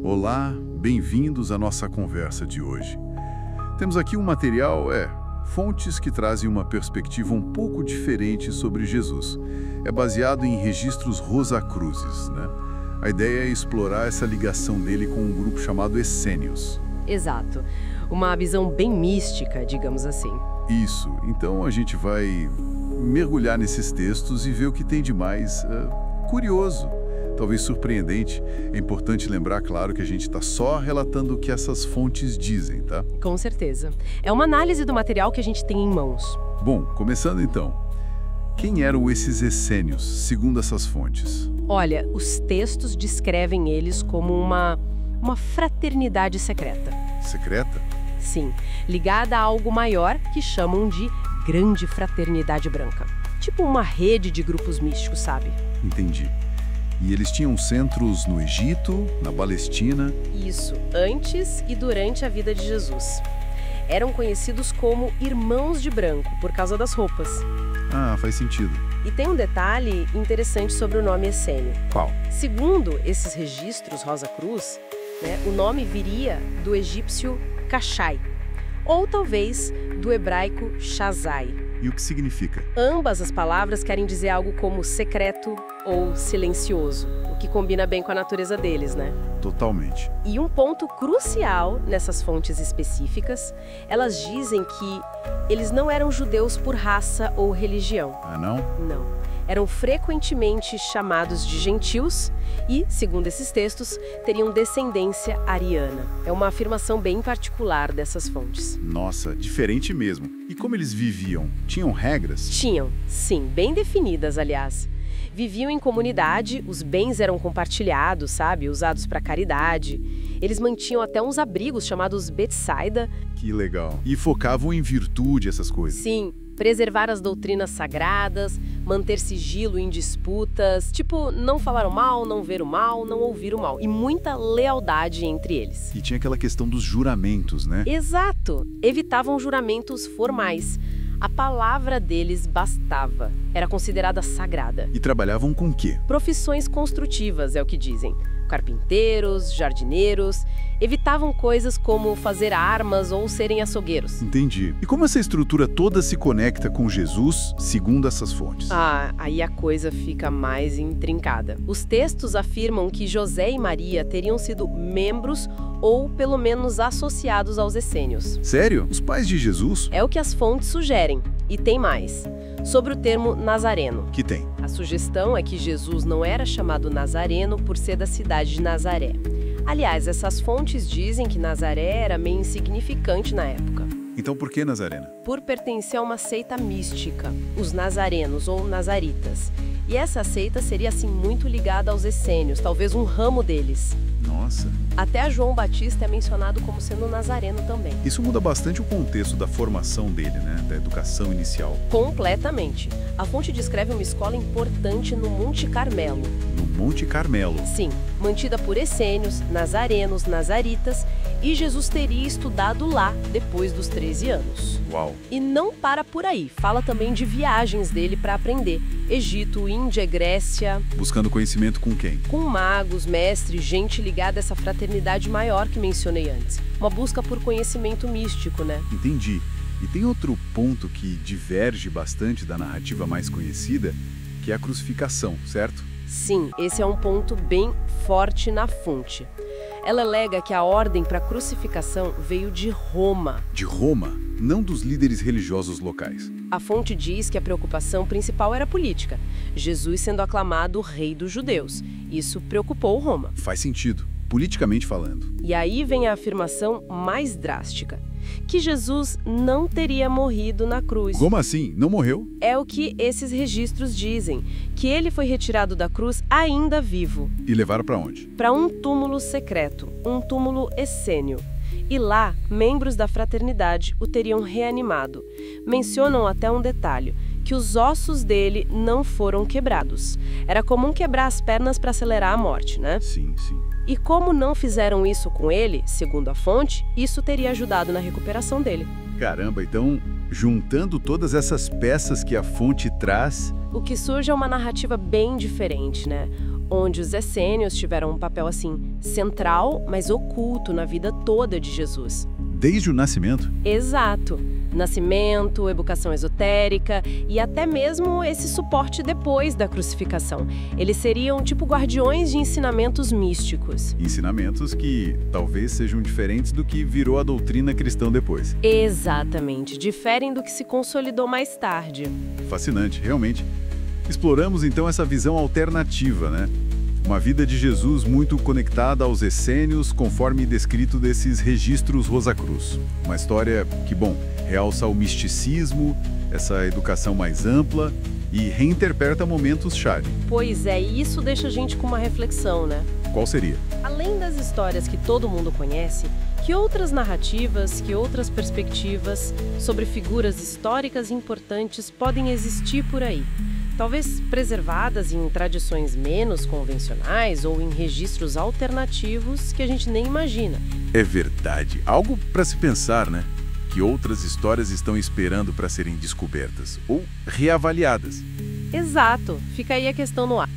Olá, bem-vindos à nossa conversa de hoje. Temos aqui um material, fontes que trazem uma perspectiva um pouco diferente sobre Jesus. É baseado em registros Rosacrucis, né? A ideia é explorar essa ligação dele com um grupo chamado Essênios. Exato. Uma visão bem mística, digamos assim. Isso. Então a gente vai mergulhar nesses textos e ver o que tem de mais curioso, talvez surpreendente. É importante lembrar, claro, que a gente está só relatando o que essas fontes dizem, tá? Com certeza. É uma análise do material que a gente tem em mãos. Bom, começando então. Quem eram esses essênios, segundo essas fontes? Olha, os textos descrevem eles como uma fraternidade secreta. Secreta? Sim, ligada a algo maior que chamam de Grande Fraternidade Branca. Tipo uma rede de grupos místicos, sabe? Entendi. E eles tinham centros no Egito, na Palestina? Isso, antes e durante a vida de Jesus. Eram conhecidos como Irmãos de Branco, por causa das roupas. Ah, faz sentido. E tem um detalhe interessante sobre o nome essênio. Qual? Segundo esses registros Rosacruz, o nome viria do egípcio Kashai, ou talvez do hebraico Shazai. E o que significa? Ambas as palavras querem dizer algo como secreto ou silencioso, o que combina bem com a natureza deles, né? Totalmente. E um ponto crucial nessas fontes específicas, elas dizem que eles não eram judeus por raça ou religião. Ah, não? Não. Eram frequentemente chamados de gentios e, segundo esses textos, teriam descendência ariana. É uma afirmação bem particular dessas fontes. Nossa, diferente mesmo. E como eles viviam? Tinham regras? Tinham, sim, bem definidas, aliás. Viviam em comunidade, os bens eram compartilhados, sabe? Usados para caridade. Eles mantinham até uns abrigos chamados Betsaida. Que legal. E focavam em virtude, essas coisas? Sim, preservar as doutrinas sagradas, manter sigilo em disputas, tipo, não falar o mal, não ver o mal, não ouvir o mal. E muita lealdade entre eles. E tinha aquela questão dos juramentos, né? Exato. Evitavam juramentos formais. A palavra deles bastava. Era considerada sagrada. E trabalhavam com o quê? Profissões construtivas, é o que dizem. Carpinteiros, jardineiros, evitavam coisas como fazer armas ou serem açougueiros. Entendi. E como essa estrutura toda se conecta com Jesus, segundo essas fontes? Ah, aí a coisa fica mais intrincada. Os textos afirmam que José e Maria teriam sido membros ou pelo menos associados aos essênios. Sério? Os pais de Jesus? É o que as fontes sugerem. E tem mais. Sobre o termo nazareno. Que tem? A sugestão é que Jesus não era chamado Nazareno por ser da cidade de Nazaré. Aliás, essas fontes dizem que Nazaré era meio insignificante na época. Então por que Nazarena? Por pertencer a uma seita mística, os nazarenos ou nazaritas. E essa seita seria assim muito ligada aos essênios, talvez um ramo deles. Nossa. Até João Batista é mencionado como sendo nazareno também. Isso muda bastante o contexto da formação dele, né? Da educação inicial. Completamente. A fonte descreve uma escola importante no Monte Carmelo. No Monte Carmelo? Sim, mantida por essênios, nazarenos, nazaritas, e Jesus teria estudado lá depois dos 13 anos. Uau! E não para por aí, fala também de viagens dele para aprender. Egito, Índia, Grécia. Buscando conhecimento com quem? Com magos, mestres, gente ligada a essa fraternidade maior que mencionei antes. Uma busca por conhecimento místico, né? Entendi. E tem outro ponto que diverge bastante da narrativa mais conhecida, que é a crucificação, certo? Sim, esse é um ponto bem forte na fonte. Ela alega que a ordem para a crucificação veio de Roma. De Roma? Não dos líderes religiosos locais. A fonte diz que a preocupação principal era política. Jesus sendo aclamado o rei dos judeus. Isso preocupou Roma. Faz sentido, politicamente falando. E aí vem a afirmação mais drástica. Que Jesus não teria morrido na cruz. Como assim? Não morreu? É o que esses registros dizem, que ele foi retirado da cruz ainda vivo. E levaram para onde? Para um túmulo secreto, um túmulo essênio. E lá, membros da fraternidade o teriam reanimado. Mencionam até um detalhe, que os ossos dele não foram quebrados. Era comum quebrar as pernas para acelerar a morte, né? Sim, sim. E como não fizeram isso com ele, segundo a fonte, isso teria ajudado na recuperação dele. Caramba, então, juntando todas essas peças que a fonte traz... O que surge é uma narrativa bem diferente, né? onde os essênios tiveram um papel assim central, mas oculto na vida toda de Jesus. Desde o nascimento? Exato. Nascimento, educação esotérica e até mesmo esse suporte depois da crucificação. Eles seriam tipo guardiões de ensinamentos místicos. Ensinamentos que talvez sejam diferentes do que virou a doutrina cristã depois. Exatamente. Diferem do que se consolidou mais tarde. Fascinante, realmente. Exploramos então essa visão alternativa, né? Uma vida de Jesus muito conectada aos essênios, conforme descrito desses registros Rosacruz. Uma história que, bom, realça o misticismo, essa educação mais ampla e reinterpreta momentos-chave. Pois é, e isso deixa a gente com uma reflexão, né? Qual seria? Além das histórias que todo mundo conhece, que outras narrativas, que outras perspectivas sobre figuras históricas importantes podem existir por aí? Talvez preservadas em tradições menos convencionais ou em registros alternativos que a gente nem imagina. É verdade. Algo para se pensar, né? Que outras histórias estão esperando para serem descobertas ou reavaliadas. Exato. Fica aí a questão no ar.